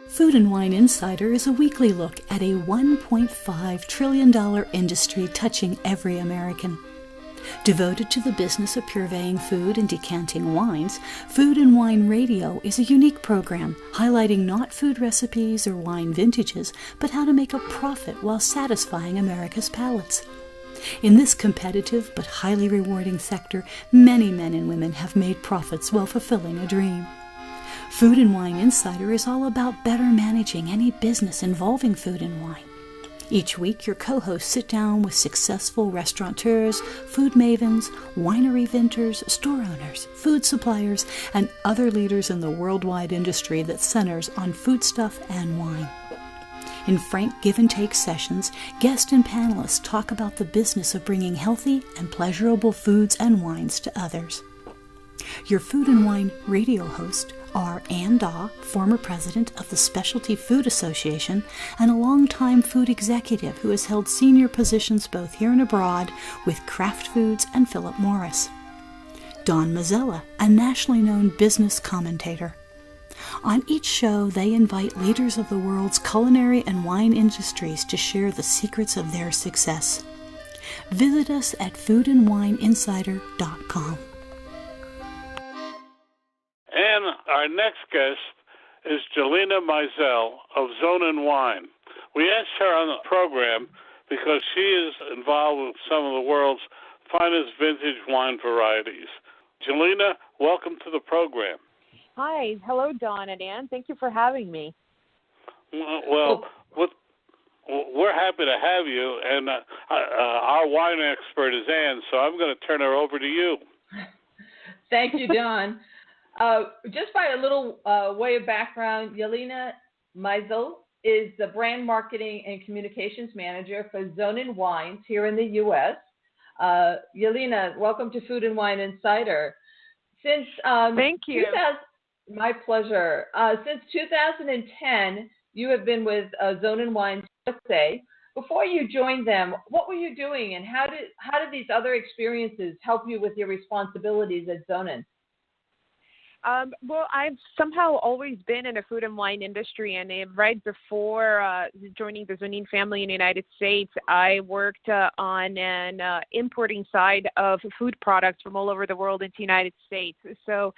Food and Wine Insider is a weekly look at a $1.5 trillion industry touching every American. Devoted to the business of purveying food and decanting wines, Food and Wine Radio is a unique program highlighting not food recipes or wine vintages, but how to make a profit while satisfying America's palates. In this competitive but highly rewarding sector, many men and women have made profits while fulfilling a dream. Food and Wine Insider is all about better managing any business involving food and wine. Each week, your co-hosts sit down with successful restaurateurs, food mavens, winery vintners, store owners, food suppliers, and other leaders in the worldwide industry that centers on foodstuff and wine. In frank give-and-take sessions, guests and panelists talk about the business of bringing healthy and pleasurable foods and wines to others. Your Food and Wine Radio host are Ann Daw, former president of the Specialty Food Association and a longtime food executive who has held senior positions both here and abroad with Kraft Foods and Philip Morris. Don Mazzella, a nationally known business commentator. On each show, they invite leaders of the world's culinary and wine industries to share the secrets of their success. Visit us at foodandwineinsider.com. And our next guest is Jelena Meisel of Zonin Wine. We asked her on the program because she is involved with some of the world's finest vintage wine varieties. Jelena, welcome to the program. Hi. Hello, Don and Ann. Thank you for having me. Well, we're happy to have you, and our wine expert is Ann, so I'm going to turn her over to you. Thank you, Don. Just by a little way of background, Jelena Meisel is the brand marketing and communications manager for Zonin Wines here in the U.S. Jelena, welcome to Food and Wine Insider. Thank you. My pleasure. Since 2010, you have been with Zonin Wines USA. Before you joined them, what were you doing, and how did these other experiences help you with your responsibilities at Zonin? Well, I've somehow always been in the food and wine industry, and right before joining the Zonin family in the United States, I worked on an importing side of food products from all over the world into the United States. So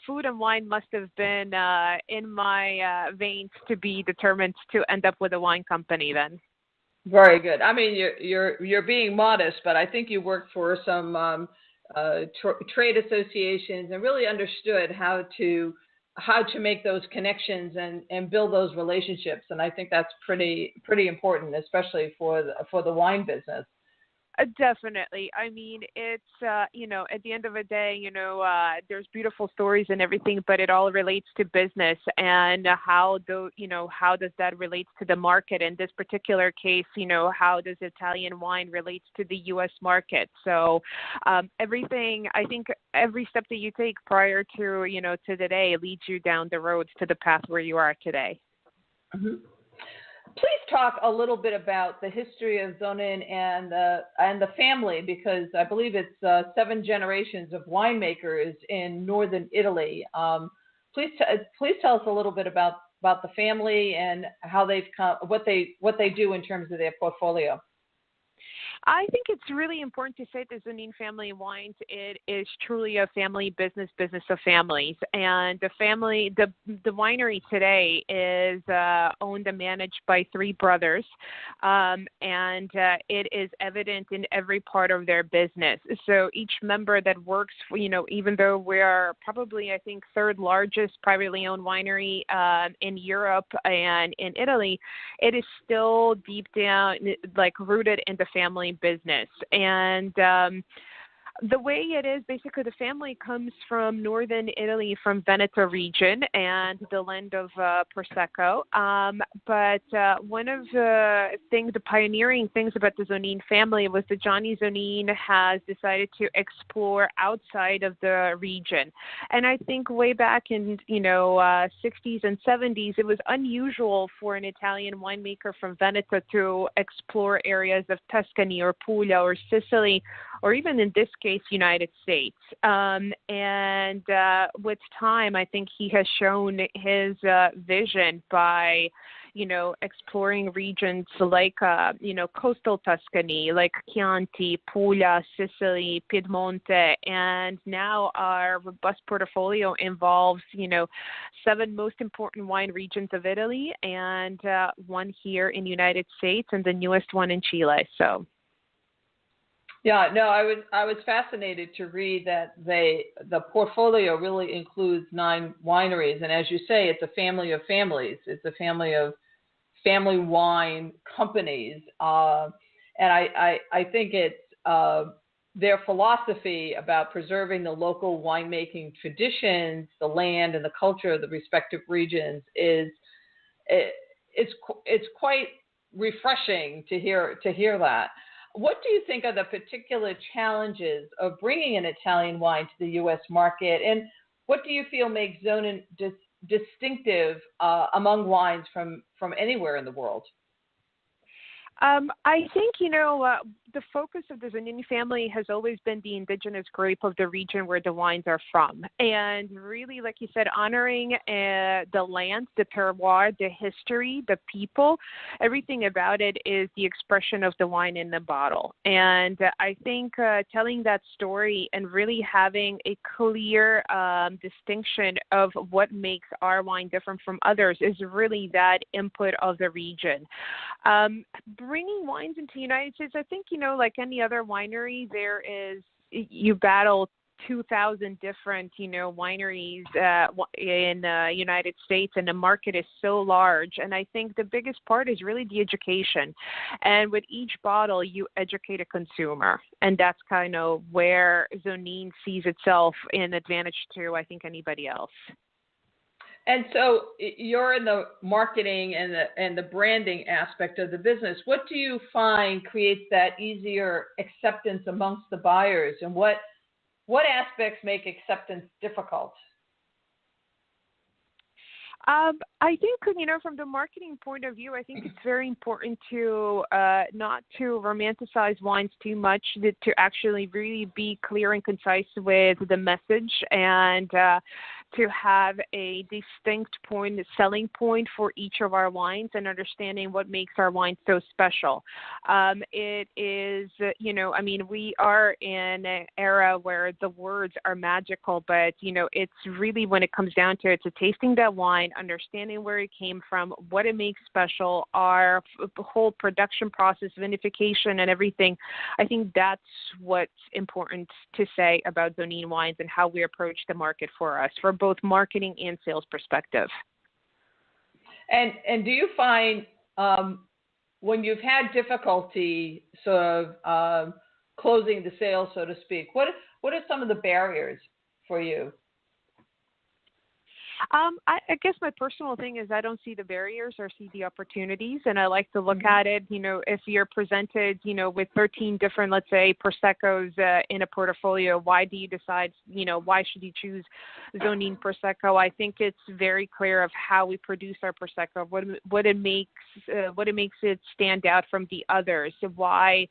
food and wine must have been in my veins to be determined to end up with a wine company then. Very good. I mean, you're being modest, but I think you worked for some trade associations and really understood how to make those connections and build those relationships. And I think that's pretty important, especially for the wine business. Definitely. I mean, it's, at the end of the day, there's beautiful stories and everything, but it all relates to business and how does that relate to the market? In this particular case, how does Italian wine relate to the U.S. market? So everything, I think every step that you take prior to, to today leads you down the road to the path where you are today. Mm-hmm. Please talk a little bit about the history of Zonin and the family, because I believe it's 7 generations of winemakers in northern Italy. Please tell us a little bit about the family and how they've come, what they do in terms of their portfolio. I think it's really important to say that Zonin Family Wines, it is truly a family business of families. And the winery today is owned and managed by 3 brothers. And it is evident in every part of their business. So each member that works, even though we are probably, I think, 3rd largest privately owned winery in Europe and in Italy, it is still deep down, like rooted in the family business. And the way it is, basically, the family comes from northern Italy, from Veneto region and the land of Prosecco. But one of the pioneering things about the Zonin family was that Johnny Zonin has decided to explore outside of the region. And I think way back in, 60s and 70s, it was unusual for an Italian winemaker from Veneto to explore areas of Tuscany or Puglia or Sicily or even in this case, United States. And with time, I think he has shown his vision by, exploring regions like, coastal Tuscany, like Chianti, Puglia, Sicily, Piedmonte, and now our robust portfolio involves, 7 most important wine regions of Italy and one here in the United States and the newest one in Chile. So. Yeah, no, I was fascinated to read that the portfolio really includes 9 wineries, and as you say, it's a family of families. It's a family of family wine companies, and I think it's their philosophy about preserving the local winemaking traditions, the land, and the culture of the respective regions it's quite refreshing to hear that. What do you think are the particular challenges of bringing an Italian wine to the U.S. market, and what do you feel makes Zonin distinctive among wines from anywhere in the world? I think, the focus of the Zonin family has always been the indigenous grape of the region where the wines are from. And really, like you said, honoring the land, the terroir, the history, the people, everything about it is the expression of the wine in the bottle. And I think telling that story and really having a clear distinction of what makes our wine different from others is really that input of the region. Bringing wines into the United States, I think, like any other winery, you battle 2,000 different, wineries in the United States, and the market is so large. And I think the biggest part is really the education. And with each bottle, you educate a consumer. And that's kind of where Zonin sees itself in advantage to, I think, anybody else. And so you're in the marketing and the branding aspect of the business. What do you find creates that easier acceptance amongst the buyers, and what aspects make acceptance difficult? I think, from the marketing point of view, I think it's very important to not to romanticize wines too much, to actually really be clear and concise with the message, and to have a distinct selling point for each of our wines, and understanding what makes our wine so special. It is, we are in an era where the words are magical, but, it's really, when it comes down to it, it's tasting that wine, understanding where it came from, what it makes special, our whole production process, vinification, and everything. I think that's what's important to say about Zonin wines and how we approach the market for us, for both marketing and sales perspective. And do you find when you've had difficulty sort of closing the sale, so to speak, what are some of the barriers for you? I guess my personal thing is I don't see the barriers or see the opportunities, and I like to look at it, if you're presented, with 13 different, let's say, Prosecco's in a portfolio, why do you decide, why should you choose Zonin Prosecco? I think it's very clear of how we produce our Prosecco, what it makes it stand out from the others, why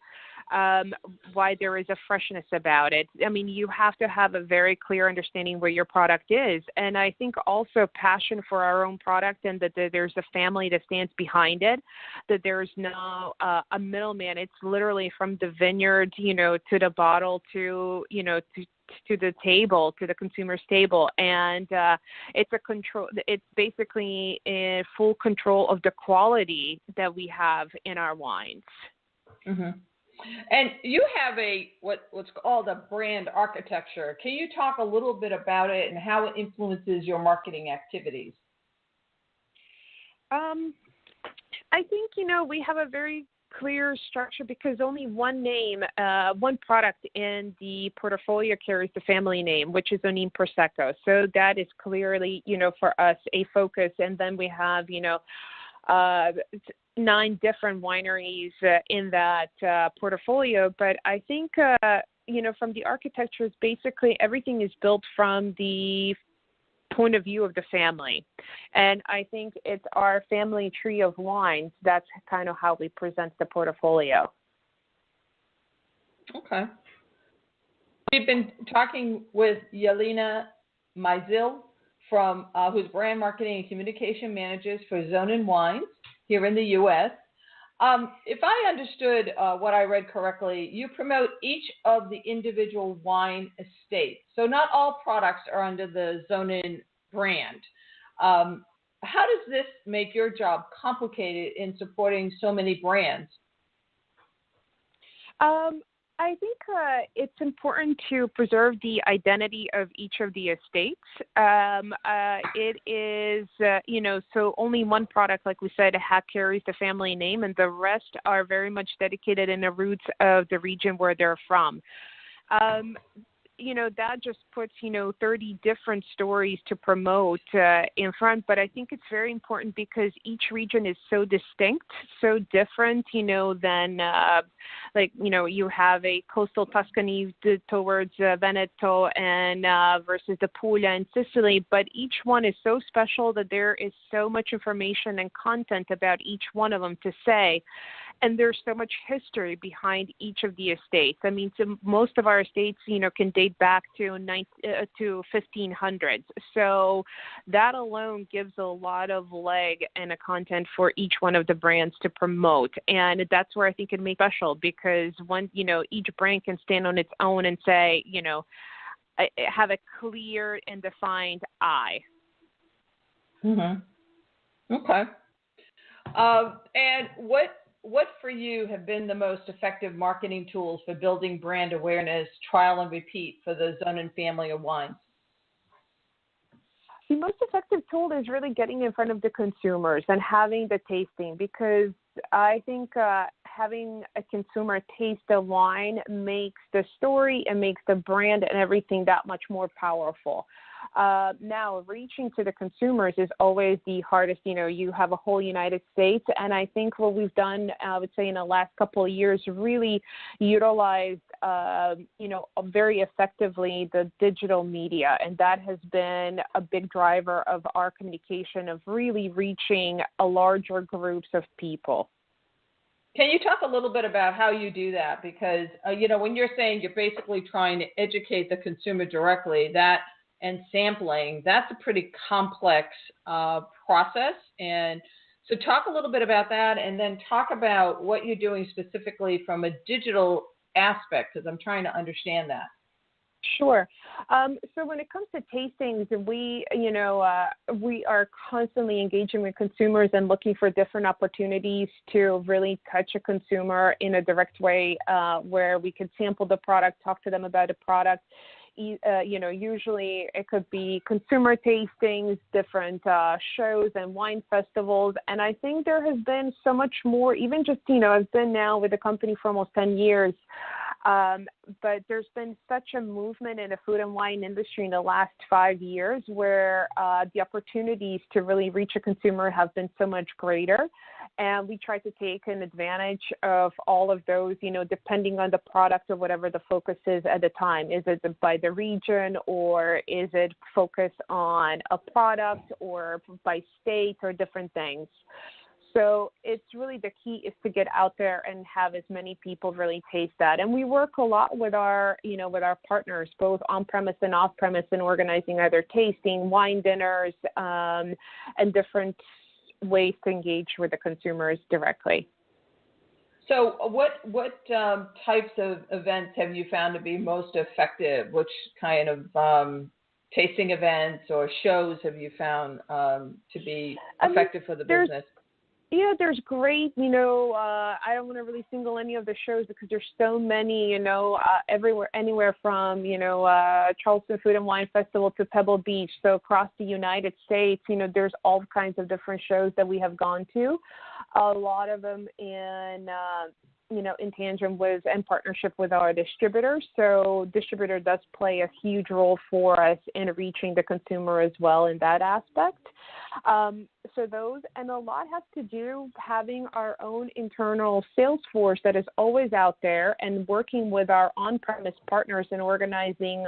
there is a freshness about it. I mean, you have to have a very clear understanding where your product is. And I think also passion for our own product, and that there's a family that stands behind it, that there's no a middleman. It's literally from the vineyard, to the bottle, to the table, to the consumer's table. And it's basically in full control of the quality that we have in our wines. Mm-hmm. And you have what's called a brand architecture. Can you talk a little bit about it and how it influences your marketing activities? I think, we have a very clear structure, because only one name, one product in the portfolio carries the family name, which is Zonin Prosecco. So that is clearly, for us, a focus. And then we have, 9 different wineries in that portfolio. But I think, from the architecture, it's basically everything is built from the point of view of the family. And I think it's our family tree of wines. That's kind of how we present the portfolio. Okay. We've been talking with Jelena Meisel, from who's brand marketing and communication managers for Zonin Wines here in the U.S. If I understood what I read correctly, you promote each of the individual wine estates. So not all products are under the Zonin brand. How does this make your job complicated in supporting so many brands? I think it's important to preserve the identity of each of the estates. It is, so only one product, like we said, carries the family name, and the rest are very much dedicated in the roots of the region where they're from. That just puts, 30 different stories to promote in front. But I think it's very important because each region is so distinct, so different, than you have a coastal Tuscany towards Veneto and versus the Puglia and Sicily. But each one is so special that there is so much information and content about each one of them to say. And there's so much history behind each of the estates. I mean, so most of our estates, can date back to 1500s. So that alone gives a lot of leg and a content for each one of the brands to promote. And that's where I think it makes it special, because each brand can stand on its own and say, have a clear and defined eye. Mm-hmm. Okay. And what for you have been the most effective marketing tools for building brand awareness, trial and repeat for the Zonin family of wines? The most effective tool is really getting in front of the consumers and having the tasting, because I think having a consumer taste the wine makes the story and makes the brand and everything that much more powerful. Now, reaching to the consumers is always the hardest. You have a whole United States, and I think what we've done, I would say in the last couple of years, really utilized, very effectively the digital media, and that has been a big driver of our communication, of really reaching a larger groups of people. Can you talk a little bit about how you do that? Because, when you're saying you're basically trying to educate the consumer directly, and sampling, that's a pretty complex process. And so talk a little bit about that, and then talk about what you're doing specifically from a digital aspect, because I'm trying to understand that. Sure. So when it comes to tastings, we are constantly engaging with consumers and looking for different opportunities to really touch a consumer in a direct way, where we could sample the product, talk to them about a product. Usually it could be consumer tastings, different shows and wine festivals. And I think there has been so much more, even just, I've been now with the company for almost 10 years. But there's been such a movement in the food and wine industry in the last 5 years where the opportunities to really reach a consumer have been so much greater. And we try to take an advantage of all of those, depending on the product or whatever the focus is at the time. Is it by the region, or is it focused on a product, or by state, or different things? So it's really, the key is to get out there and have as many people really taste that. And we work a lot with our partners, both on-premise and off-premise, in organizing either tasting, wine dinners, and different ways to engage with the consumers directly. So what types of events have you found to be most effective? Which kind of tasting events or shows have you found to be effective for the business? Yeah, there's great, I don't want to really single any of the shows because there's so many, everywhere, anywhere from, Charleston Food and Wine Festival to Pebble Beach. So across the United States, there's all kinds of different shows that we have gone to. A lot of them in tandem with and partnership with our distributors. So distributor does play a huge role for us in reaching the consumer as well in that aspect. So those, and a lot has to do having our own internal sales force that is always out there and working with our on-premise partners and organizing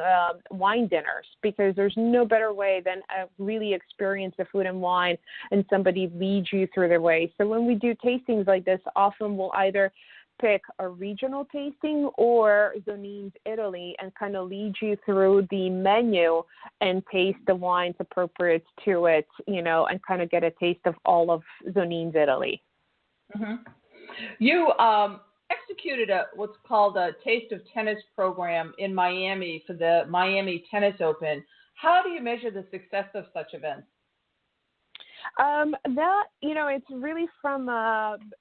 wine dinners, because there's no better way than really experience the food and wine and somebody leads you through their way. So when we do tastings like this, often we'll either pick a regional tasting or Zonin's Italy and kind of lead you through the menu and taste the wines appropriate to it, and kind of get a taste of all of Zonin's Italy. Mm-hmm. You executed what's called a Taste of Tennis program in Miami for the Miami Tennis Open. How do you measure the success of such events? It's really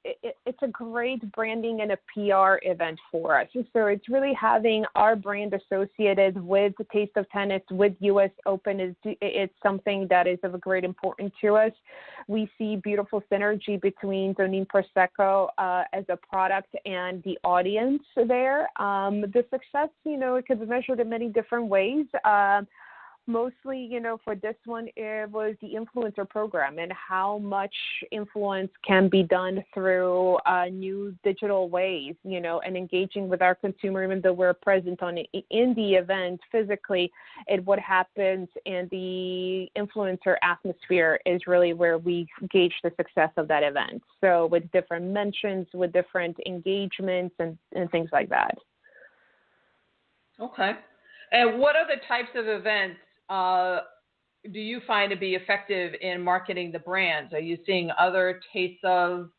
it's a great branding and a PR event for us. So it's really having our brand associated with the Taste of Tennis, with US Open. It's something that is of a great importance to us. We see beautiful synergy between Zonin Prosecco as a product and the audience there. The success, it could be measured in many different ways. Mostly, for this one, it was the influencer program and how much influence can be done through new digital ways, and engaging with our consumer, even though we're present in the event physically. What happens in the influencer atmosphere is really where we gauge the success of that event. So with different mentions, with different engagements and things like that. Okay. And what other types of events do you find to be effective in marketing the brands? Are you seeing other tastes of,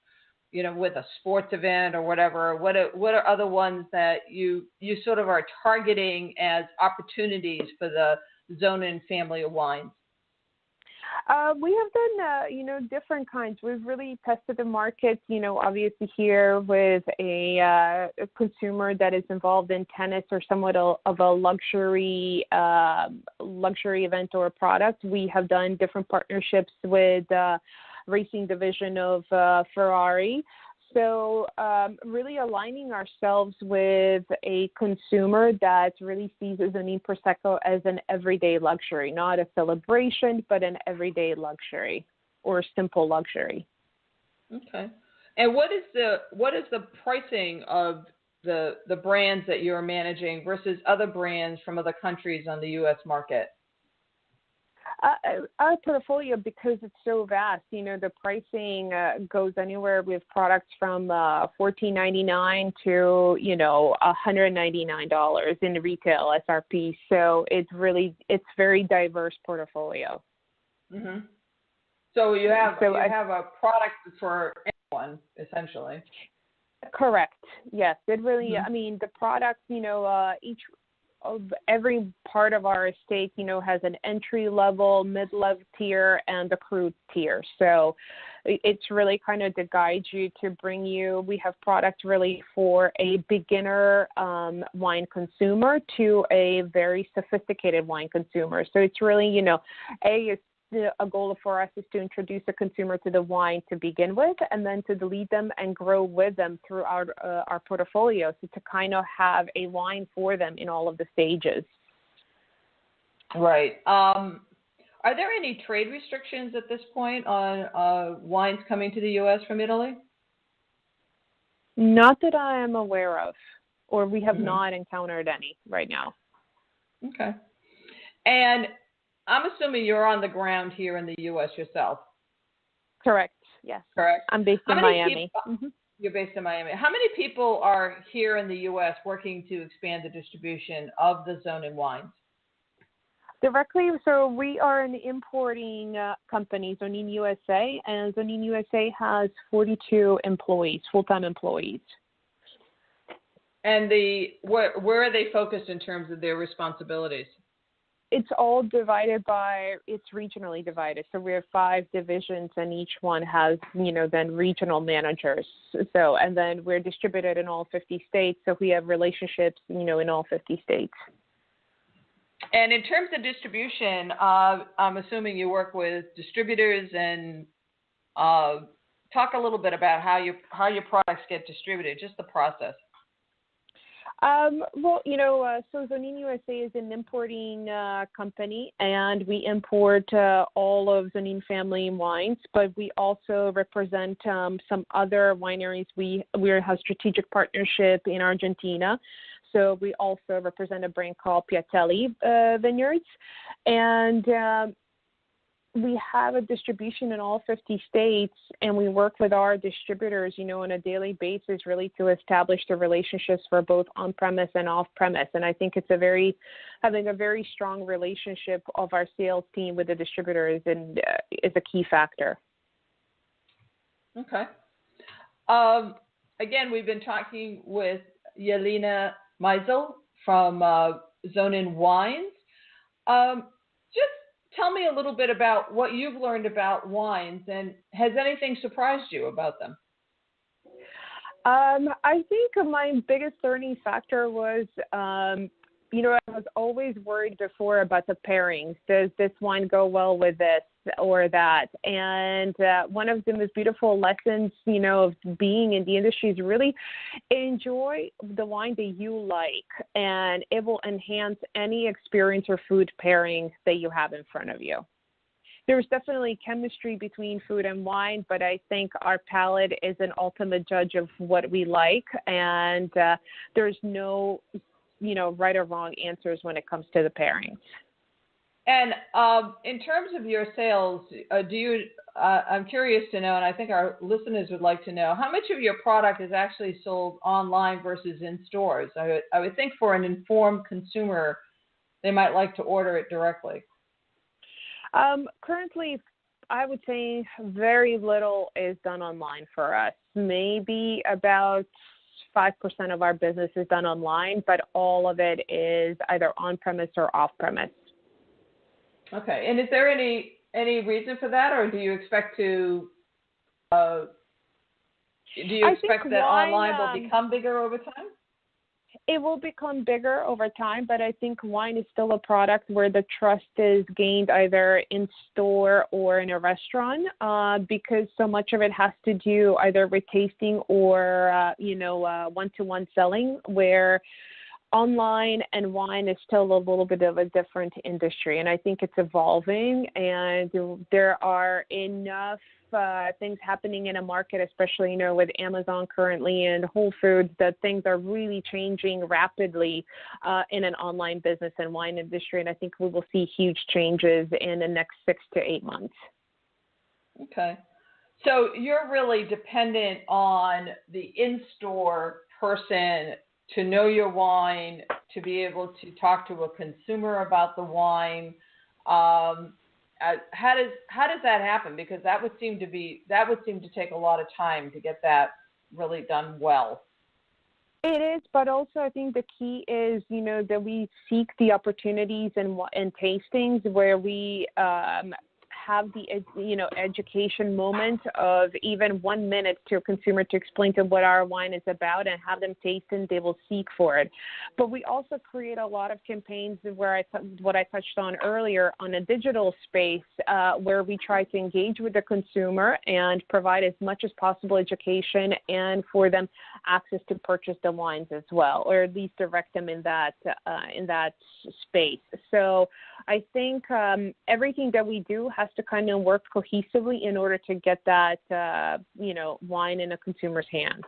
with a sports event or whatever? What are other ones that you sort of are targeting as opportunities for the Zonin family of wines? We have done, different kinds. We've really tested the market, obviously here with a consumer that is involved in tennis or somewhat of a luxury event or a product. We have done different partnerships with racing division of Ferrari. So really aligning ourselves with a consumer that really sees Zonin Prosecco as an everyday luxury, not a celebration, but an everyday luxury or simple luxury. Okay. And what is the pricing of the brands that you're managing versus other brands from other countries on the U.S. market? Our portfolio, because it's so vast, the pricing goes anywhere with products from $14.99 to $199 in retail SRP. So it's very diverse portfolio. Mm-hmm. So you have a product for anyone essentially. Correct. Yes, it really. Mm-hmm. I mean, the product. Each of every part of our estate, has an entry level, mid-level tier, and a crude tier. So it's really kind of to guide you, to bring you. We have product really for a beginner wine consumer to a very sophisticated wine consumer. So it's really, a goal for us is to introduce a consumer to the wine to begin with, and then to lead them and grow with them through our portfolio. So to kind of have a wine for them in all of the stages. Right. Are there any trade restrictions at this point on wines coming to the U.S. from Italy? Not that I am aware of, or we have not encountered any right now. Okay. And I'm assuming you're on the ground here in the U.S. yourself. Correct. Yes. Correct. I'm based in Miami. You're based in Miami. How many people are here in the U.S. working to expand the distribution of the Zonin wines? Directly, so we are an importing company, Zonin USA, and Zonin USA has 42 employees, full-time employees. And where are they focused in terms of their responsibilities? It's all it's regionally divided. So we have 5 divisions, and each one has, then regional managers. So, and then we're distributed in all 50 states. So we have relationships, in all 50 states. And in terms of distribution, I'm assuming you work with distributors, and talk a little bit about how your products get distributed, just the process. So Zonin USA is an importing company, and we import all of Zonin family wines, but we also represent some other wineries. We have strategic partnership in Argentina, so we also represent a brand called Piatelli Vineyards, and we have a distribution in all 50 states, and we work with our distributors, on a daily basis, really to establish the relationships for both on-premise and off-premise. And I think it's having a very strong relationship of our sales team with the distributors is a key factor. Okay. Again, we've been talking with Jelena Meisel from Zonin Wines. Just tell me a little bit about what you've learned about wines, and has anything surprised you about them? I think my biggest learning factor was, I was always worried before about the pairings. Does this wine go well with this or that? And one of the most beautiful lessons, of being in the industry is really enjoy the wine that you like, and it will enhance any experience or food pairing that you have in front of you. There's definitely chemistry between food and wine, but I think our palate is an ultimate judge of what we like, and there's no right or wrong answers when it comes to the pairings. And in terms of your sales, I'm curious to know, and I think our listeners would like to know, how much of your product is actually sold online versus in stores? I would think for an informed consumer, they might like to order it directly. Currently, I would say very little is done online for us. Maybe about 5% of our business is done online, but all of it is either on-premise or off-premise. Okay. And is there any reason for that, or do you expect to? That online will become bigger over time? It will become bigger over time, but I think wine is still a product where the trust is gained either in store or in a restaurant, because so much of it has to do either with tasting or, one-to-one selling, where online and wine is still a little bit of a different industry. And I think it's evolving, and there are enough things happening in a market, especially, with Amazon currently and Whole Foods, that things are really changing rapidly in an online business and wine industry. And I think we will see huge changes in the next 6 to 8 months. Okay. So you're really dependent on the in-store person to know your wine, to be able to talk to a consumer about the wine. How does that happen? Because that would seem to take a lot of time to get that really done well. It is, but also I think the key is, that we seek the opportunities and tastings where we have the, education moment of even 1 minute to a consumer to explain to them what our wine is about and have them taste and they will seek for it. But we also create a lot of campaigns where what I touched on earlier on a digital space, where we try to engage with the consumer and provide as much as possible education and for them access to purchase the wines as well, or at least direct them in that space. So I think everything that we do has to kind of work cohesively in order to get that, wine in a consumer's hands.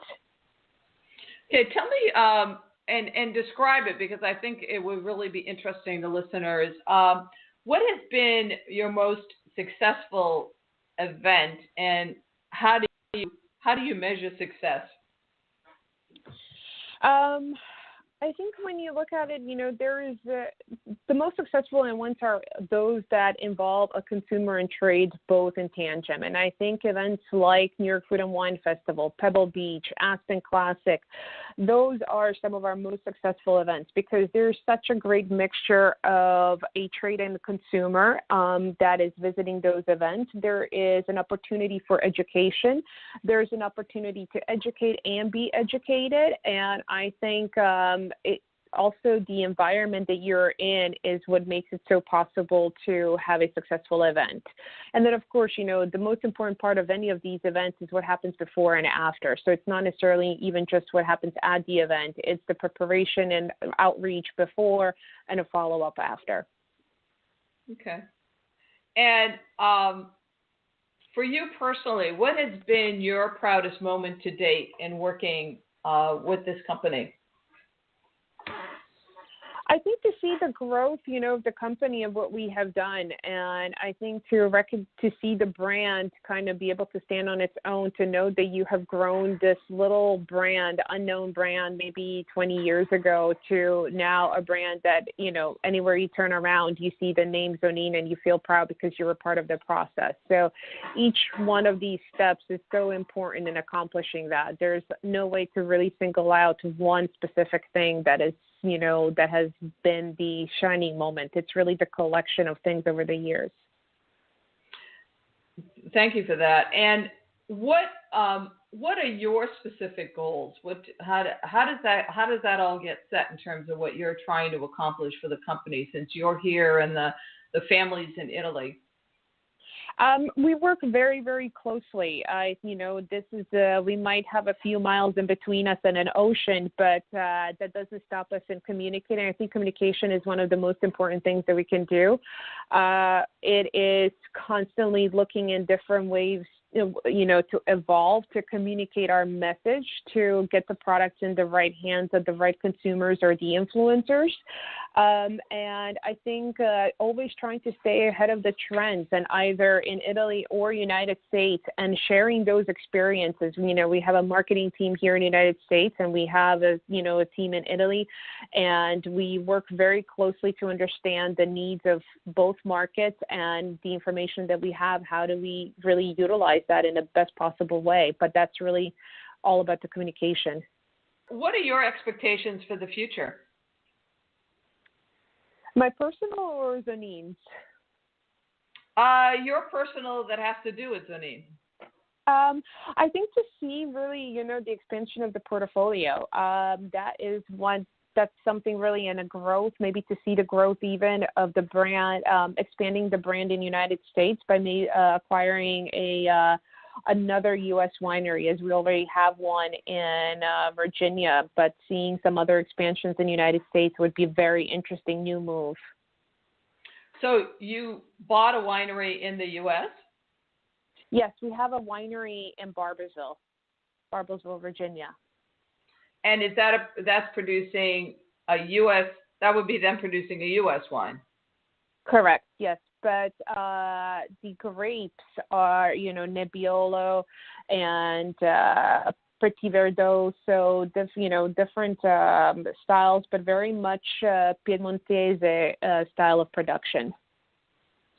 Okay, tell me and describe it, because I think it would really be interesting to listeners. What has been your most successful event, and how do you measure success? I think when you look at it, there is the most successful ones are those that involve a consumer and trade both in tandem. And I think events like New York Food and Wine Festival, Pebble Beach, Aspen Classic, those are some of our most successful events, because there's such a great mixture of a trade and consumer that is visiting those events. There is an opportunity for education. There's an opportunity to educate and be educated. And I think also the environment that you're in is what makes it so possible to have a successful event. And then, of course, the most important part of any of these events is what happens before and after. So it's not necessarily even just what happens at the event. It's the preparation and outreach before and a follow-up after. Okay. And for you personally, what has been your proudest moment to date in working with this company? I think to see the growth, of the company of what we have done, and I think to see the brand kind of be able to stand on its own, to know that you have grown this little brand, unknown brand, maybe 20 years ago, to now a brand that, anywhere you turn around, you see the name Zonin and you feel proud because you were part of the process. So each one of these steps is so important in accomplishing that. There's no way to really single out one specific thing that is, that has been the shining moment. It's really the collection of things over the years. Thank you for that. And what are your specific goals? How does that all get set in terms of what you're trying to accomplish for the company, since you're here and the family's in Italy? We work very, very closely. This is we might have a few miles in between us and an ocean, but that doesn't stop us in communicating. I think communication is one of the most important things that we can do. It is constantly looking in different ways, to evolve, to communicate our message, to get the products in the right hands of the right consumers or the influencers. And I think always trying to stay ahead of the trends, and either in Italy or United States, and sharing those experiences. We have a marketing team here in the United States, and we have a team in Italy, and we work very closely to understand the needs of both markets and the information that we have. How do we really utilize that in the best possible way? But that's really all about the communication. What are your expectations for the future? My personal or Zonin's? Your personal that has to do with Zonin. I think to see really, the expansion of the portfolio. That's something really in a growth, maybe to see the growth even of the brand, expanding the brand in the United States by acquiring another U.S. winery, as we already have one in Virginia, but seeing some other expansions in the United States would be a very interesting new move. So you bought a winery in the U.S.? Yes, we have a winery in Barboursville, Virginia. And is that's producing a U.S., that would be them producing a U.S. wine? Correct, yes. But the grapes are, Nebbiolo and Petit Verdot, so different styles, but very much Piedmontese style of production.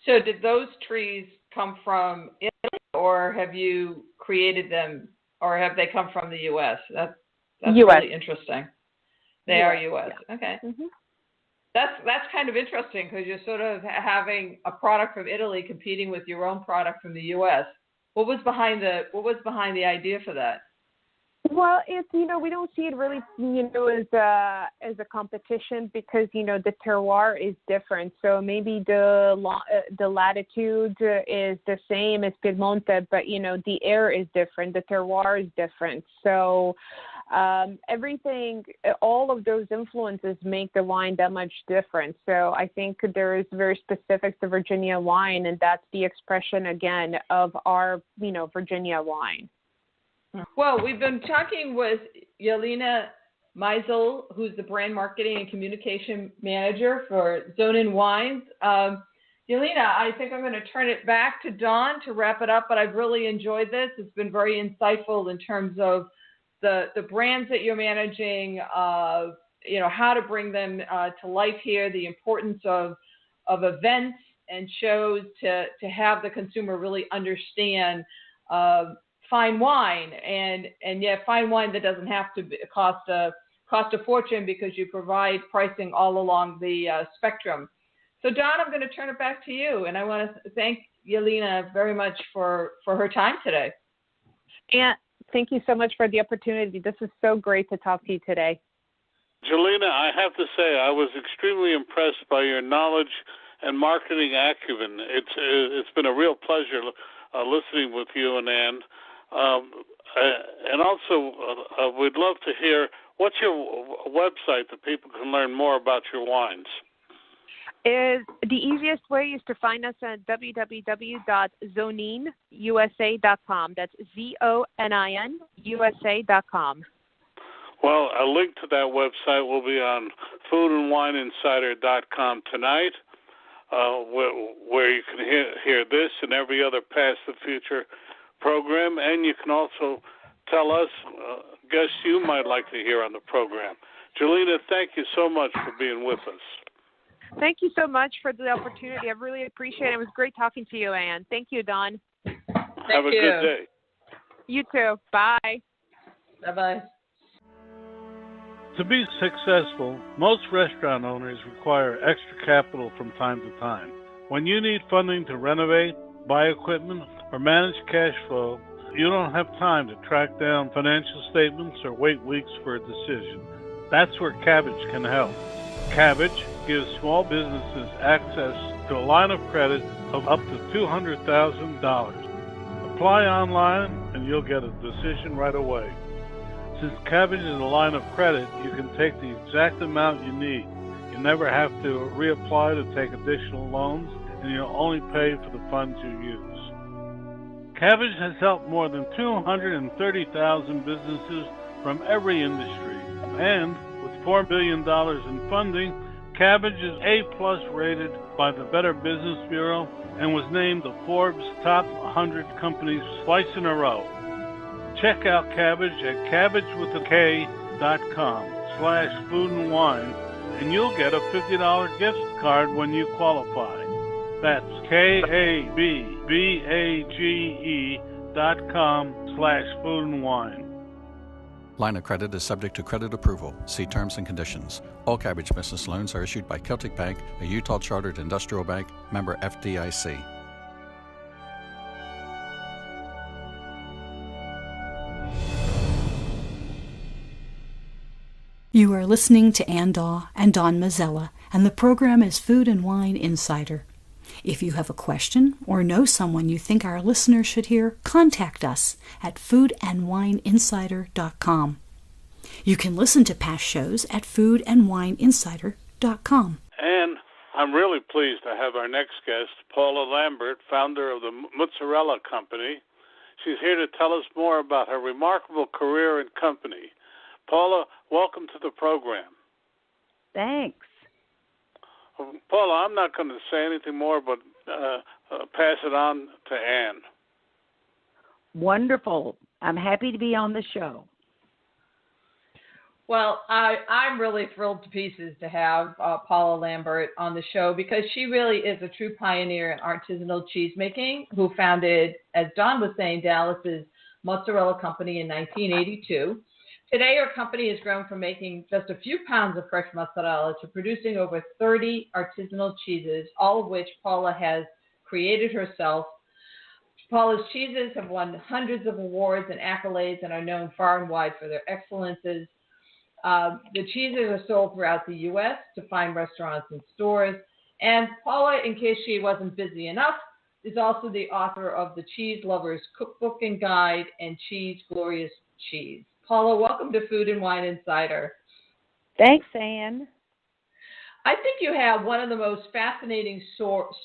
So did those trees come from Italy, or have you created them, or have they come from the U.S.? That's US. Really interesting. They are U.S. Yeah. Okay. Mm-hmm. That's kind of interesting, because you're sort of having a product from Italy competing with your own product from the U.S. What was behind the idea for that? Well, it's we don't see it really as a competition, because the terroir is different. So maybe the latitude is the same as Piemonte, but the air is different, the terroir is different. So everything, all of those influences make the wine that much different. So I think there is very specific to Virginia wine, and that's the expression again of our Virginia wine. Well, we've been talking with Jelena Meisel, who's the brand marketing and communication manager for Zonin Wines. Jelena, I think I'm going to turn it back to Dawn to wrap it up, but I've really enjoyed this. It's been very insightful in terms of the brands that you're managing, how to bring them to life here, the importance of events and shows to have the consumer really understand fine wine, and yet fine wine that doesn't have to cost a fortune, because you provide pricing all along the spectrum. So Dawn, I'm going to turn it back to you, and I want to thank Jelena very much for her time today. And thank you so much for the opportunity. This is so great to talk to you today. Jelena, I have to say I was extremely impressed by your knowledge and marketing acumen. It's been a real pleasure listening with you and Ann. And also, we'd love to hear, what's your website that people can learn more about your wines? The easiest way is to find us at www.zoninusa.com. That's ZONIN USA.com. Well, a link to that website will be on foodandwineinsider.com tonight, where you can hear this and every other past and future program, and you can also tell us guests you might like to hear on the program. Jelena, thank you so much for being with us. Thank you so much for the opportunity. I really appreciate it. It was great talking to you, Ann. Thank you, Don. Have a good day. You too. Bye. Bye-bye. To be successful, most restaurant owners require extra capital from time to time. When you need funding to renovate, buy equipment, or manage cash flow, you don't have time to track down financial statements or wait weeks for a decision. That's where Cabbage can help. Cabbage gives small businesses access to a line of credit of up to $200,000. Apply online and you'll get a decision right away. Since Cabbage is a line of credit, you can take the exact amount you need. You never have to reapply to take additional loans, and you'll only pay for the funds you use. Cabbage has helped more than 230,000 businesses from every industry, and with $4 billion in funding, Cabbage is A+ rated by the Better Business Bureau and was named the Forbes Top 100 Companies twice in a row. Check out Cabbage at cabbagewithak.com/foodandwine, and you'll get a $50 gift card when you qualify. That's KABBAGE.com/foodandwine. Line of credit is subject to credit approval. See terms and conditions. All Cabbage business loans are issued by Celtic Bank, a Utah-chartered industrial bank, member FDIC. You are listening to Ann Daw and Don Mazzella, and the program is Food and Wine Insider. If you have a question or know someone you think our listeners should hear, contact us at foodandwineinsider.com. You can listen to past shows at foodandwineinsider.com. And I'm really pleased to have our next guest, Paula Lambert, founder of the Mozzarella Company. She's here to tell us more about her remarkable career and company. Paula, welcome to the program. Thanks. Paula, I'm not going to say anything more, but pass it on to Ann. Wonderful. I'm happy to be on the show. Well, I'm really thrilled to pieces to have Paula Lambert on the show because she really is a true pioneer in artisanal cheese making, who founded, as Don was saying, Dallas's Mozzarella Company in 1982. Today, our company has grown from making just a few pounds of fresh mozzarella to producing over 30 artisanal cheeses, all of which Paula has created herself. Paula's cheeses have won hundreds of awards and accolades and are known far and wide for their excellences. The cheeses are sold throughout the U.S. to fine restaurants and stores. And Paula, in case she wasn't busy enough, is also the author of the Cheese Lover's Cookbook and Guide and Cheese Glorious Cheese. Paula, welcome to Food and Wine Insider. Thanks, Ann. I think you have one of the most fascinating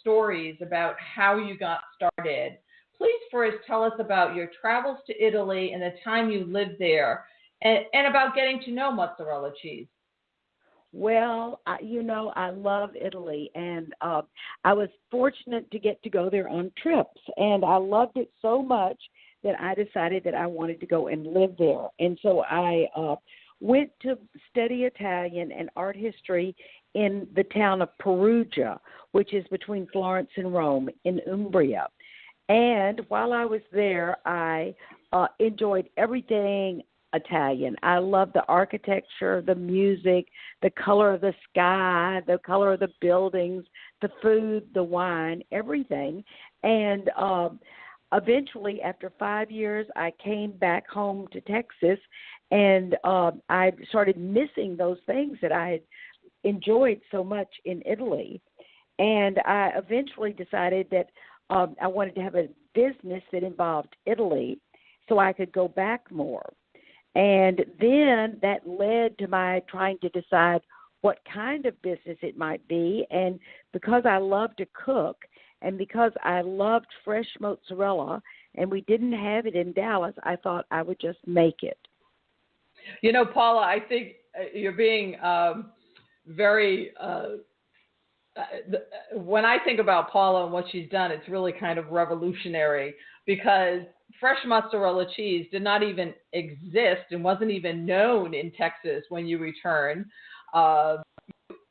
stories about how you got started. Please first tell us about your travels to Italy and the time you lived there, and about getting to know mozzarella cheese. Well, I love Italy, and I was fortunate to get to go there on trips, and I loved it so much that I decided that I wanted to go and live there. And so I went to study Italian and art history in the town of Perugia, which is between Florence and Rome in Umbria. And while I was there, I enjoyed everything Italian. I loved the architecture, the music, the color of the sky, the color of the buildings, the food, the wine, everything. And eventually, after 5 years, I came back home to Texas, and I started missing those things that I had enjoyed so much in Italy. And I eventually decided that I wanted to have a business that involved Italy so I could go back more. And then that led to my trying to decide what kind of business it might be. And because I love to cook, and because I loved fresh mozzarella, and we didn't have it in Dallas, I thought I would just make it. You know, Paula, I think you're being very. When I think about Paula and what she's done, it's really kind of revolutionary because fresh mozzarella cheese did not even exist and wasn't even known in Texas when you returned.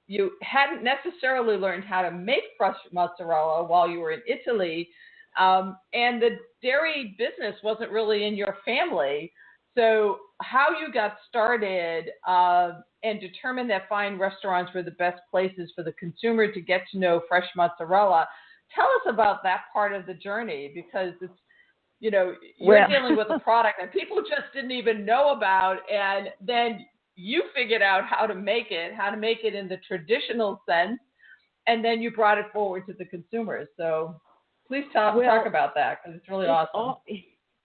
You hadn't necessarily learned how to make fresh mozzarella while you were in Italy, and the dairy business wasn't really in your family. So how you got started and determined that fine restaurants were the best places for the consumer to get to know fresh mozzarella. Tell us about that part of the journey, because it's, you know, you're dealing with a product that people just didn't even know about, and then you figured out how to make it in the traditional sense, and then you brought it forward to the consumers. So please talk about that, because it's really awesome.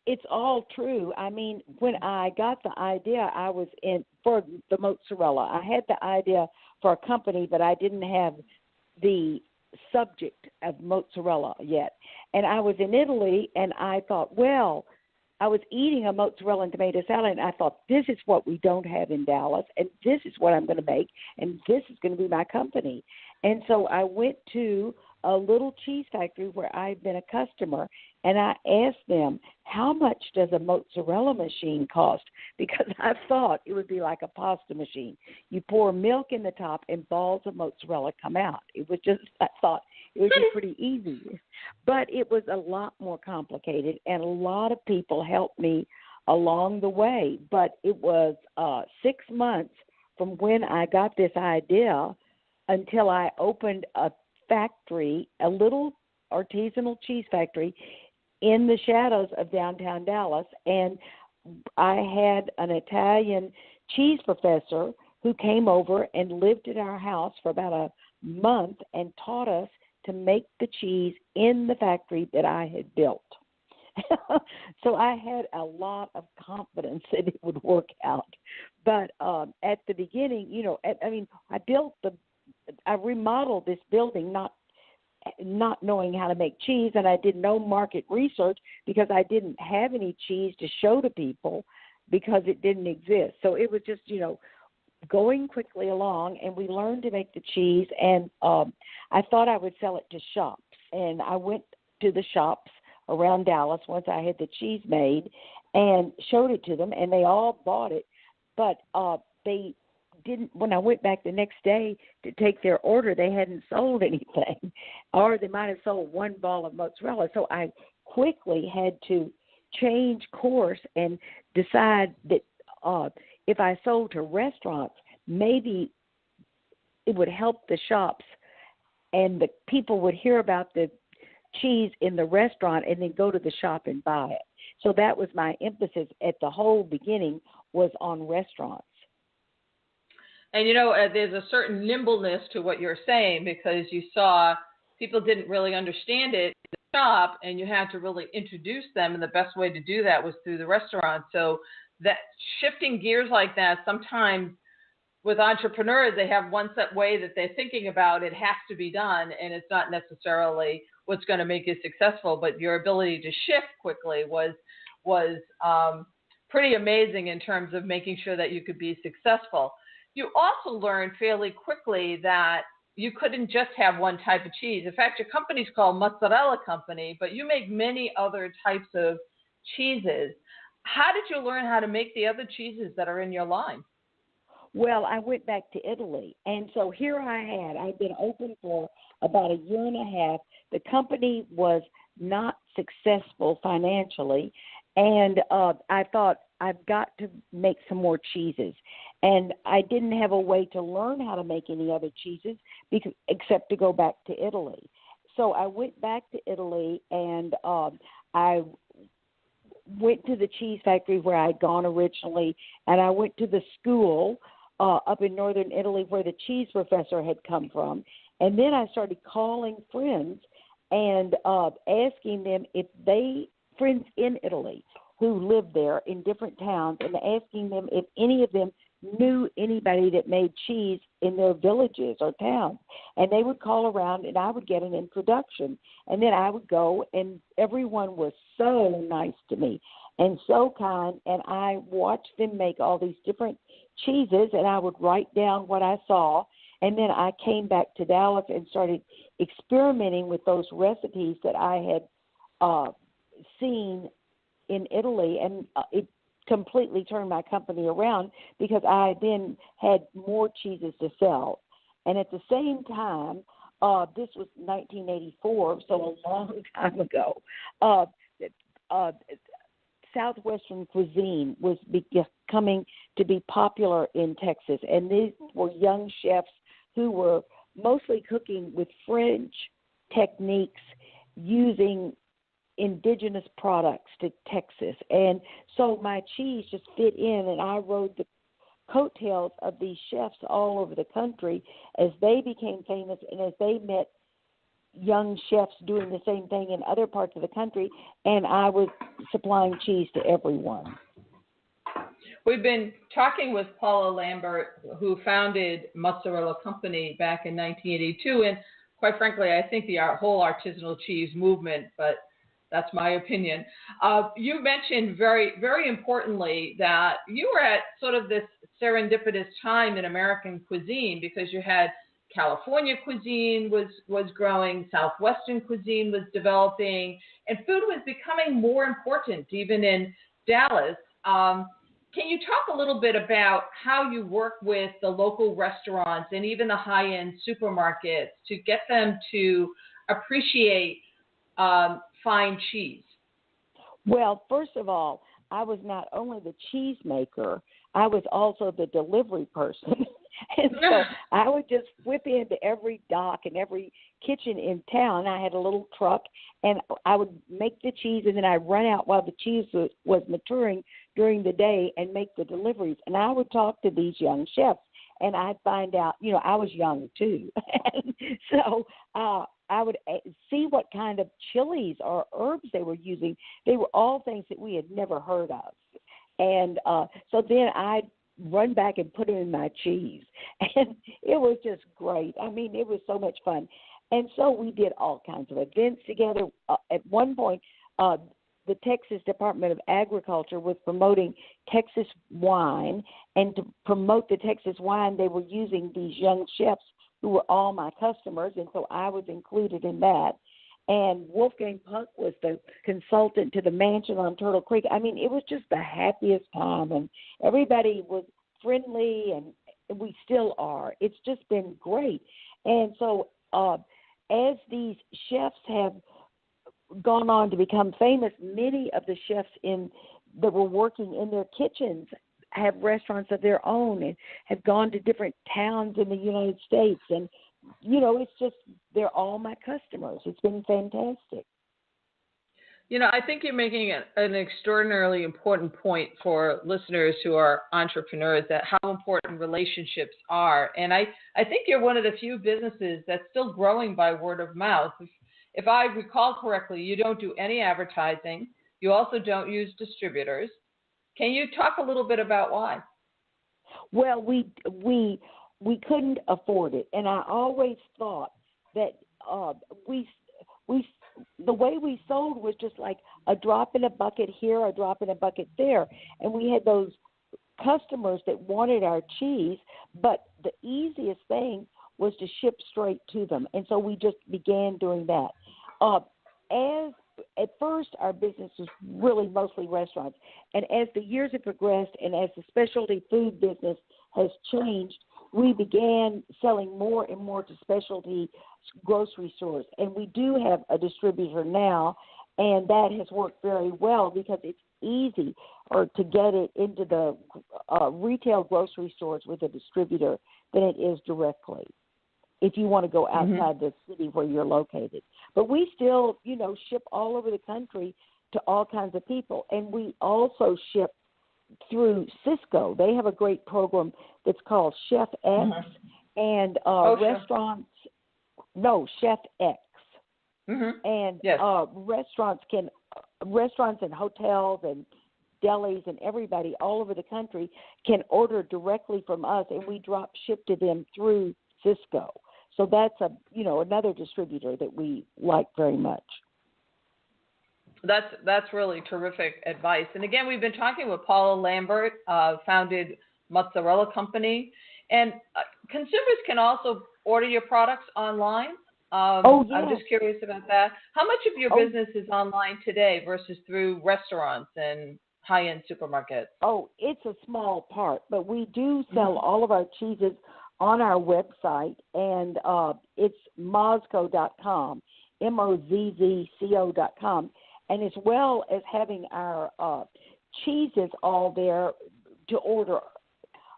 It's all true. I mean, when I got the idea, I was in for the mozzarella. I had the idea for a company, but I didn't have the subject of mozzarella yet. And I was in Italy, and I thought, well, I was eating a mozzarella and tomato salad, and I thought, this is what we don't have in Dallas, and this is what I'm going to make, and this is going to be my company. And so I went to a little cheese factory where I'd been a customer, and I asked them, how much does a mozzarella machine cost? Because I thought it would be like a pasta machine. You pour milk in the top and balls of mozzarella come out. It was just, I thought it would be pretty easy. But it was a lot more complicated, and a lot of people helped me along the way. But it was 6 months from when I got this idea until I opened a factory, a little artisanal cheese factory in the shadows of downtown Dallas. And I had an Italian cheese professor who came over and lived at our house for about a month and taught us to make the cheese in the factory that I had built. So I had a lot of confidence that it would work out. But at the beginning, you know, I remodeled this building not knowing how to make cheese, and I did no market research because I didn't have any cheese to show to people because it didn't exist. So it was just, you know, going quickly along, and we learned to make the cheese, and I thought I would sell it to shops. And I went to the shops around Dallas once I had the cheese made and showed it to them, and they all bought it, but they didn't. When I went back the next day to take their order, they hadn't sold anything, or they might have sold one ball of mozzarella. So I quickly had to change course and decide that if I sold to restaurants, maybe it would help the shops, and the people would hear about the cheese in the restaurant and then go to the shop and buy it. So that was my emphasis at the whole beginning, was on restaurants. And, you know, there's a certain nimbleness to what you're saying, because you saw people didn't really understand it in the shop, and you had to really introduce them, and the best way to do that was through the restaurant. So that shifting gears like that, sometimes with entrepreneurs, they have one set way that they're thinking about, it has to be done, and it's not necessarily what's going to make you successful. But your ability to shift quickly was pretty amazing in terms of making sure that you could be successful. You also learned fairly quickly that you couldn't just have one type of cheese. In fact, your company's called Mozzarella Company, but you make many other types of cheeses. How did you learn how to make the other cheeses that are in your line? Well, I went back to Italy, and so here I'd been open for about a year and a half. The company was not successful financially, and I thought, I've got to make some more cheeses. And I didn't have a way to learn how to make any other cheeses except to go back to Italy. So I went back to Italy, and I went to the cheese factory where I'd gone originally, and I went to the school up in northern Italy where the cheese professor had come from. And then I started calling friends and asking them friends in Italy who lived there in different towns, and asking them if any of them knew anybody that made cheese in their villages or towns. And they would call around and I would get an introduction. And then I would go and everyone was so nice to me and so kind. And I watched them make all these different cheeses and I would write down what I saw. And then I came back to Dallas and started experimenting with those recipes that I had seen in Italy. And it completely turned my company around because I then had more cheeses to sell. And at the same time, this was 1984, so a long time ago, Southwestern cuisine was becoming to be popular in Texas. And these were young chefs who were mostly cooking with French techniques using indigenous products to Texas. And so my cheese just fit in, and I rode the coattails of these chefs all over the country as they became famous and as they met young chefs doing the same thing in other parts of the country, and I was supplying cheese to everyone. We've been talking with Paula Lambert, who founded Mozzarella Company back in 1982, and quite frankly, I think the whole artisanal cheese movement, but that's my opinion. You mentioned very, very importantly that you were at sort of this serendipitous time in American cuisine because you had California cuisine was growing, Southwestern cuisine was developing, and food was becoming more important even in Dallas. Can you talk a little bit about how you work with the local restaurants and even the high-end supermarkets to get them to appreciate fine cheese? Well, first of all, I was not only the cheese maker, I was also the delivery person. And so I would just whip into every dock and every kitchen in town. I had a little truck, and I would make the cheese, and then I'd run out while the cheese was maturing during the day and make the deliveries. And I would talk to these young chefs, and I'd find out, I was young too. And so I would see what kind of chilies or herbs they were using. They were all things that we had never heard of. And so then I'd run back and put them in my cheese. And it was just great. I mean, it was so much fun. And so we did all kinds of events together. At one point, the Texas Department of Agriculture was promoting Texas wine. And to promote the Texas wine, they were using these young chefs who were all my customers. And so I was included in that. And Wolfgang Puck was the consultant to the mansion on Turtle Creek. I mean, it was just the happiest time, and everybody was friendly, and we still are. It's just been great. And so as these chefs have gone on to become famous, many of the chefs that were working in their kitchens have restaurants of their own and have gone to different towns in the United States. And it's just, they're all my customers. It's been fantastic. I think you're making an extraordinarily important point for listeners who are entrepreneurs, that how important relationships are. And I think you're one of the few businesses that's still growing by word of mouth. If I recall correctly, you don't do any advertising. You also don't use distributors. Can you talk a little bit about why? Well, we couldn't afford it, and I always thought that the way we sold was just like a drop in a bucket here, a drop in a bucket there, and we had those customers that wanted our cheese, but the easiest thing was to ship straight to them, and so we just began doing that. At first, our business was really mostly restaurants, and as the years have progressed and as the specialty food business has changed, we began selling more and more to specialty grocery stores. And we do have a distributor now, and that has worked very well because it's easy to get it into the retail grocery stores with a distributor than it is directly if you want to go outside the city where you're located. But we still, ship all over the country to all kinds of people. And we also ship through Cisco. They have a great program that's called Chef X, and restaurants. No, Chef X. And yes. restaurants and hotels and delis and everybody all over the country can order directly from us, and we drop ship to them through Cisco. So that's another distributor that we like very much. That's really terrific advice. And again, we've been talking with Paula Lambert, founded Mozzarella Company, and consumers can also order your products online. Yes. I'm just curious about that. How much of your business is online today versus through restaurants and high-end supermarkets? Oh, it's a small part, but we do sell all of our cheeses on our website, and it's mozzco.com, mozzco.com, and as well as having our cheeses all there to order.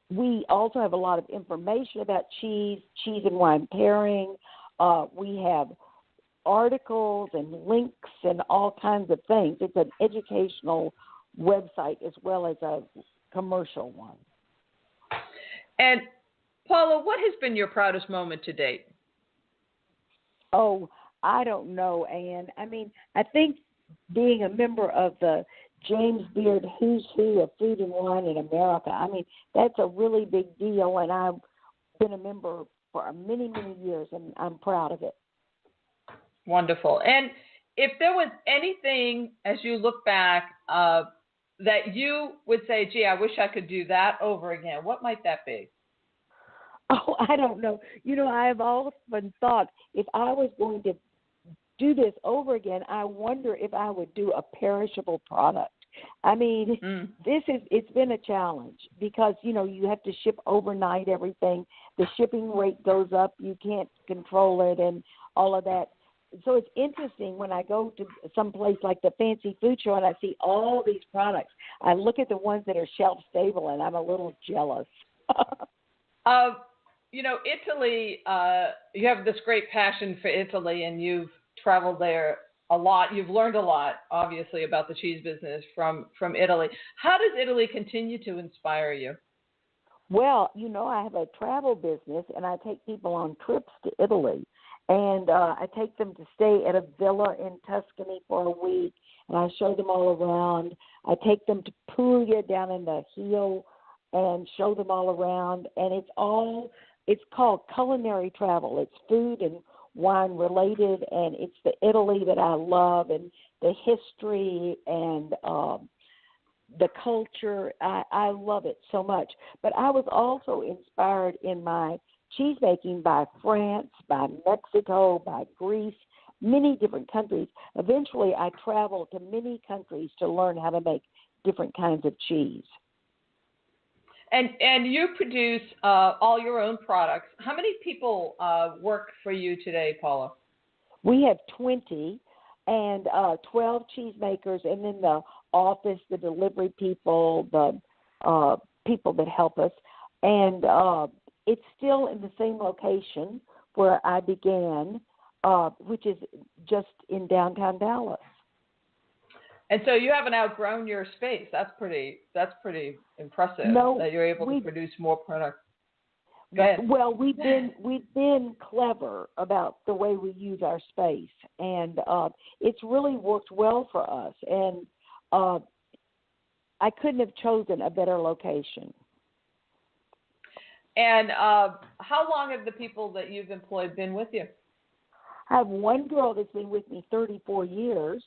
We also have a lot of information about cheese and wine pairing. We have articles and links and all kinds of things. It's an educational website as well as a commercial one. And Paula, what has been your proudest moment to date? Oh, I don't know, Ann. I mean, I think being a member of the James Beard Who's Who of Food and Wine in America, I mean, that's a really big deal, and I've been a member for many, many years, and I'm proud of it. Wonderful. And if there was anything, as you look back, that you would say, gee, I wish I could do that over again, what might that be? Oh, I don't know. I have often thought if I was going to do this over again, I wonder if I would do a perishable product. I mean, it's been a challenge because, you have to ship overnight everything. The shipping rate goes up. You can't control it and all of that. So it's interesting when I go to some place like the Fancy Food Show and I see all these products. I look at the ones that are shelf stable and I'm a little jealous. Italy, you have this great passion for Italy and you've traveled there a lot. You've learned a lot, obviously, about the cheese business from Italy. How does Italy continue to inspire you? Well, I have a travel business, and I take people on trips to Italy. And I take them to stay at a villa in Tuscany for a week, and I show them all around. I take them to Puglia down in the heel and show them all around. And it's called culinary travel. It's food and wine related, and it's the Italy that I love, and the history and the culture. I love it so much. But I was also inspired in my cheese making by France, by Mexico, by Greece, many different countries. Eventually, I traveled to many countries to learn how to make different kinds of cheese. And you produce all your own products. How many people work for you today, Paula? We have 20 and 12 cheesemakers, and then the office, the delivery people, the people that help us. And it's still in the same location where I began, which is just in downtown Dallas. And so you haven't outgrown your space. That's pretty impressive. No, that you're able to produce more product. Go ahead. Well, we've been clever about the way we use our space, and it's really worked well for us. And I couldn't have chosen a better location. And how long have the people that you've employed been with you? I have one girl that's been with me 34 years,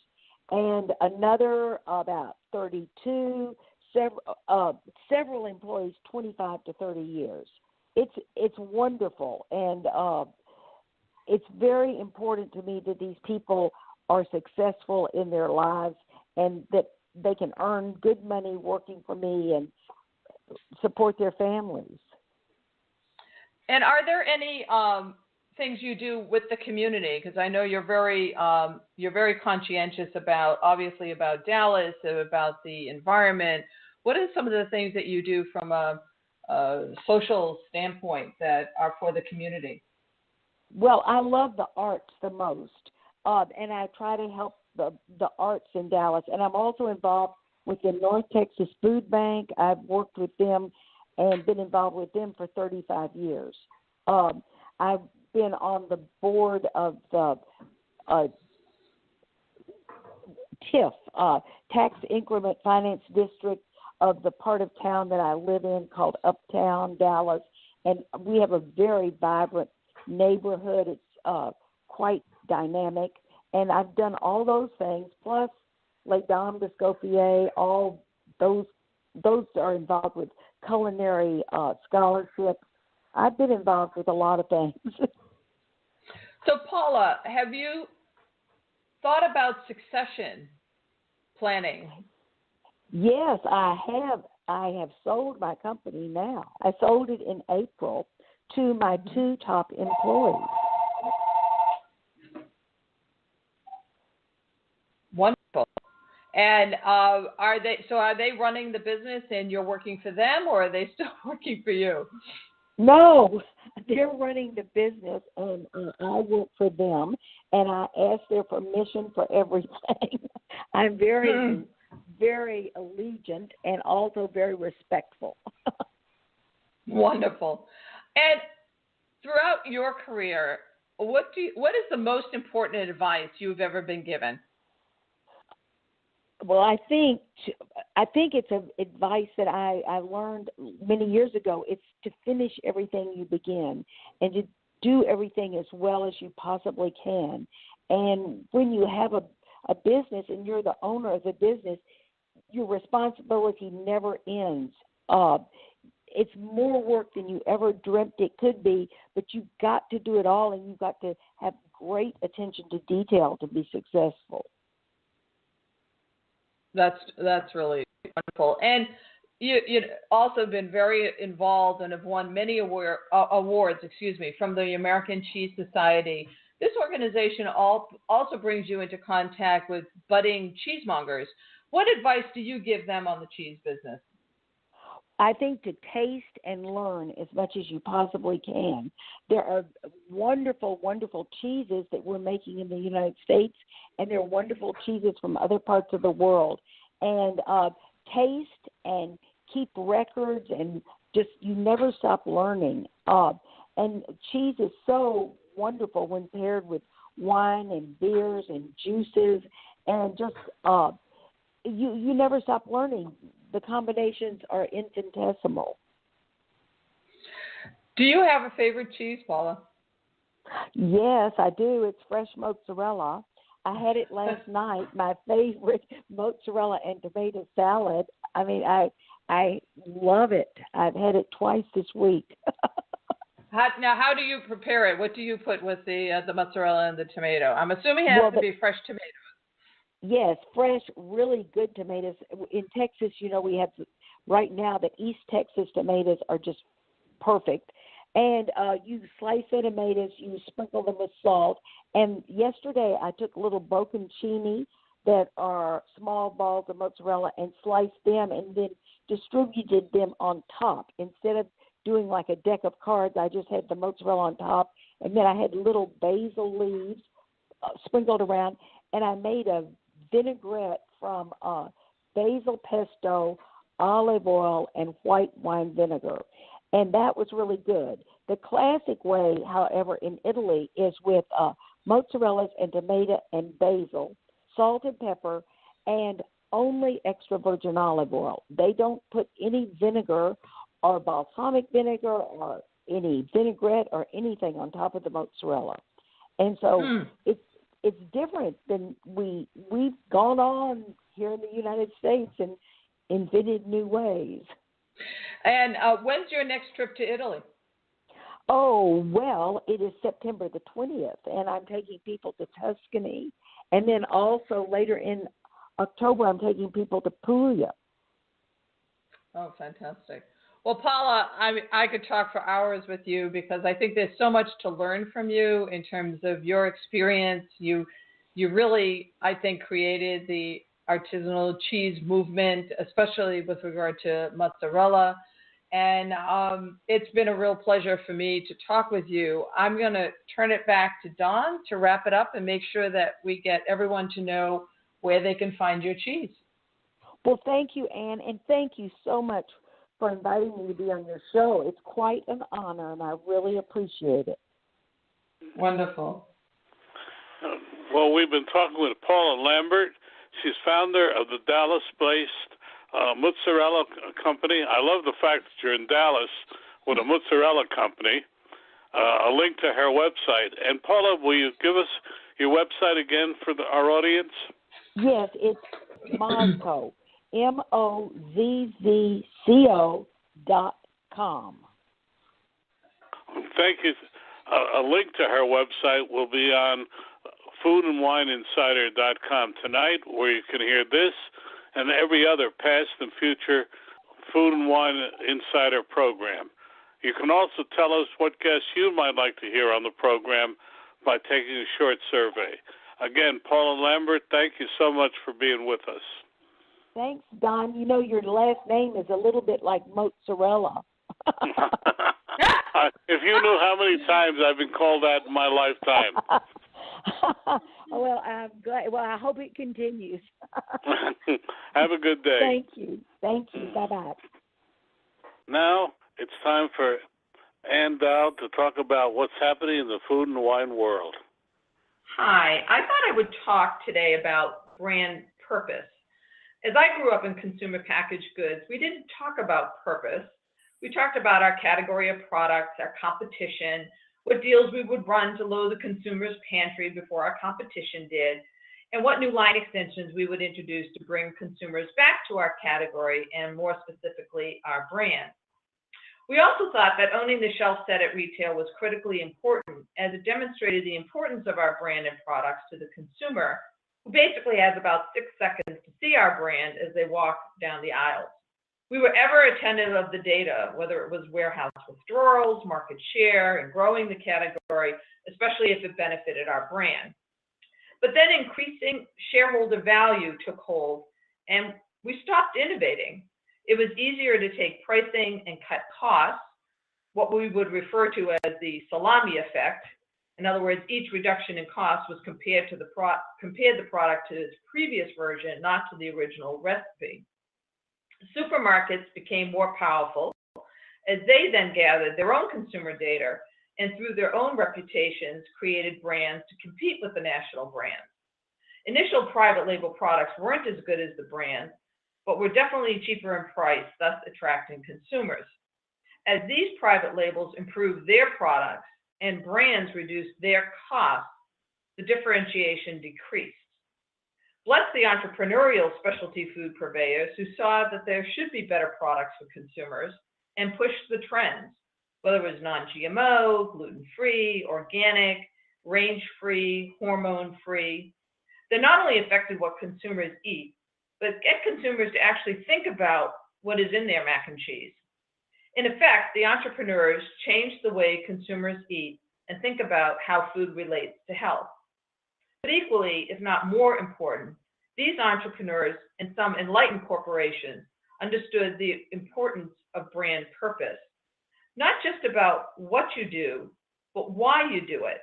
and another about 32. Several employees 25 to 30 years. It's wonderful, and it's very important to me that these people are successful in their lives and that they can earn good money working for me and support their families. And are there any things you do with the community? Because I know you're very conscientious about Dallas, about the environment. What are some of the things that you do from a social standpoint that are for the community? Well, I love the arts the most, and I try to help the arts in Dallas. And I'm also involved with the North Texas Food Bank. I've worked with them and been involved with them for 35 years. I've been on the board of the TIF, Tax Increment Finance District of the part of town that I live in called Uptown Dallas, and we have a very vibrant neighborhood. It's quite dynamic, and I've done all those things, plus Les Dames d'Escoffier, all those are involved with culinary scholarships. I've been involved with a lot of things. So, Paula, have you thought about succession planning? Yes, I have. I have sold my company now. I sold it in April to my two top employees. Wonderful. And are they running the business and you're working for them, or are they still working for you? No, they're running the business, and I work for them, and I ask their permission for everything. I'm very, very allegiant and also very respectful. Wonderful. And throughout your career, what is the most important advice you've ever been given? Well, I think it's an advice that I learned many years ago. It's to finish everything you begin and to do everything as well as you possibly can. And when you have a business and you're the owner of the business, your responsibility never ends. It's more work than you ever dreamt it could be, but you've got to do it all, and you've got to have great attention to detail to be successful. That's really wonderful. And you've also been very involved and have won many awards, from the American Cheese Society. This organization also brings you into contact with budding cheesemongers. What advice do you give them on the cheese business? I think to taste and learn as much as you possibly can. There are wonderful, wonderful cheeses that we're making in the United States, and there are wonderful cheeses from other parts of the world. And taste and keep records, and just you never stop learning. And cheese is so wonderful when paired with wine and beers and juices, and just you never stop learning. The combinations are infinitesimal. Do you have a favorite cheese, Paula? Yes, I do. It's fresh mozzarella. I had it last night, my favorite mozzarella and tomato salad. I mean, I love it. I've had it twice this week. How do you prepare it? What do you put with the mozzarella and the tomato? I'm assuming it has to be fresh tomatoes. Yes, fresh, really good tomatoes. In Texas, we have right now the East Texas tomatoes are just perfect. And you slice the tomatoes, you sprinkle them with salt. And yesterday I took little bocconcini that are small balls of mozzarella and sliced them and then distributed them on top. Instead of doing like a deck of cards, I just had the mozzarella on top. And then I had little basil leaves sprinkled around. And I made a vinaigrette from basil pesto, olive oil, and white wine vinegar. And that was really good. The classic way, however, in Italy is with mozzarellas and tomato and basil, salt and pepper, and only extra virgin olive oil. They don't put any vinegar or balsamic vinegar or any vinaigrette or anything on top of the mozzarella. And so it's different than we've gone on here in the United States and invented new ways. And when's your next trip to Italy? Oh, well, it is September the 20th, and I'm taking people to Tuscany. And then also later in October, I'm taking people to Puglia. Oh, fantastic. Well, Paula, I could talk for hours with you because I think there's so much to learn from you in terms of your experience. You really, I think, created the artisanal cheese movement, especially with regard to mozzarella. And it's been a real pleasure for me to talk with you. I'm going to turn it back to Dawn to wrap it up and make sure that we get everyone to know where they can find your cheese. Well, thank you, Anne, and thank you so much for inviting me to be on your show. It's quite an honor, and I really appreciate it. Wonderful. Well, we've been talking with Paula Lambert. She's founder of the Dallas-based Mozzarella Company. I love the fact that you're in Dallas with a mozzarella company. A link to her website. And Paula, will you give us your website again for our audience? Yes, it's Mozzco, MOZZCO.com. Thank you. A link to her website will be on foodandwineinsider.com tonight, where you can hear this and every other past and future Food and Wine Insider program. You can also tell us what guests you might like to hear on the program by taking a short survey. Again, Paula Lambert, thank you so much for being with us. Thanks, Don. You know, your last name is a little bit like mozzarella. If you knew how many times I've been called that in my lifetime. Well, I'm glad. Well, I hope it continues. Have a good day. Thank you. Thank you. Bye-bye. Now it's time for Ann Dowd to talk about what's happening in the food and wine world. Hi, I thought I would talk today about brand purpose. As I grew up in consumer packaged goods, we didn't talk about purpose. We talked about our category of products, our competition, what deals we would run to load the consumer's pantry before our competition did, and what new line extensions we would introduce to bring consumers back to our category and more specifically our brand. We also thought that owning the shelf set at retail was critically important, as it demonstrated the importance of our brand and products to the consumer, who basically has about 6 seconds to see our brand as they walk down the aisles. We were ever attentive of the data, whether it was warehouse withdrawals, market share, and growing the category, especially if it benefited our brand. But then increasing shareholder value took hold, and we stopped innovating. It was easier to take pricing and cut costs, what we would refer to as the salami effect. In other words, each reduction in cost was compared the product to its previous version, not to the original recipe. Supermarkets became more powerful as they then gathered their own consumer data and through their own reputations created brands to compete with the national brands. Initial private label products weren't as good as the brands, but were definitely cheaper in price, thus attracting consumers. As these private labels improved their products and brands reduced their costs, the differentiation decreased. Bless the entrepreneurial specialty food purveyors who saw that there should be better products for consumers and pushed the trends, whether it was non-GMO, gluten-free, organic, range-free, hormone-free. They not only affected what consumers eat, but get consumers to actually think about what is in their mac and cheese. In effect, the entrepreneurs changed the way consumers eat and think about how food relates to health. But equally, if not more important, these entrepreneurs and some enlightened corporations understood the importance of brand purpose, not just about what you do, but why you do it.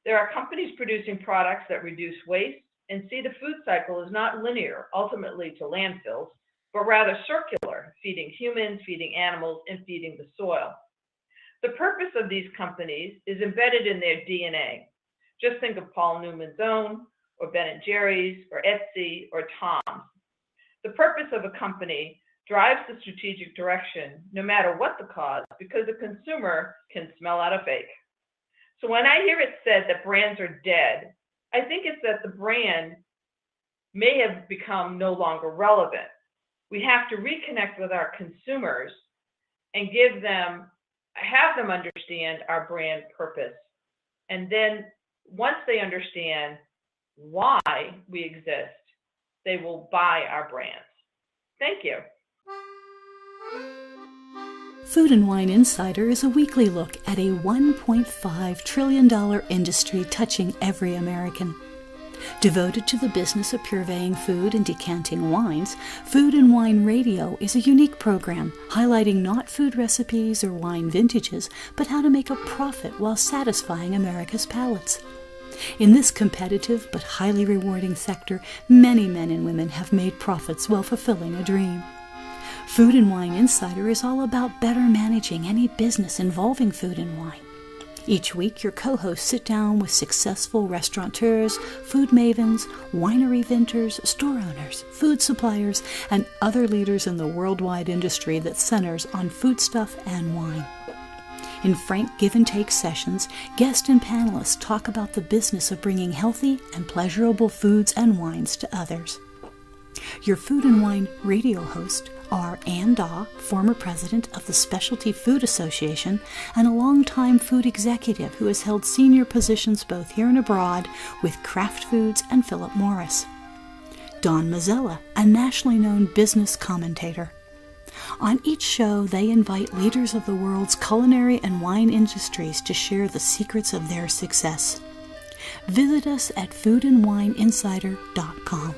There are companies producing products that reduce waste and see the food cycle as not linear, ultimately to landfills, but rather circular, feeding humans, feeding animals, and feeding the soil. The purpose of these companies is embedded in their DNA. Just think of Paul Newman's Own, or Ben & Jerry's, or Etsy, or Tom's. The purpose of a company drives the strategic direction, no matter what the cause, because the consumer can smell out a fake. So when I hear it said that brands are dead, I think it's that the brand may have become no longer relevant. We have to reconnect with our consumers and have them understand our brand purpose. And then once they understand why we exist, they will buy our brands. Thank you. Food and Wine Insider is a weekly look at a $1.5 trillion industry touching every American. Devoted to the business of purveying food and decanting wines, Food and Wine Radio is a unique program highlighting not food recipes or wine vintages, but how to make a profit while satisfying America's palates. In this competitive but highly rewarding sector, many men and women have made profits while fulfilling a dream. Food and Wine Insider is all about better managing any business involving food and wine. Each week, your co-hosts sit down with successful restaurateurs, food mavens, winery vintners, store owners, food suppliers, and other leaders in the worldwide industry that centers on foodstuff and wine. In frank give-and-take sessions, guests and panelists talk about the business of bringing healthy and pleasurable foods and wines to others. Your Food and Wine radio hosts are Ann Daw, former president of the Specialty Food Association and a longtime food executive who has held senior positions both here and abroad with Kraft Foods and Philip Morris. Don Mazzella, a nationally known business commentator. On each show, they invite leaders of the world's culinary and wine industries to share the secrets of their success. Visit us at foodandwineinsider.com.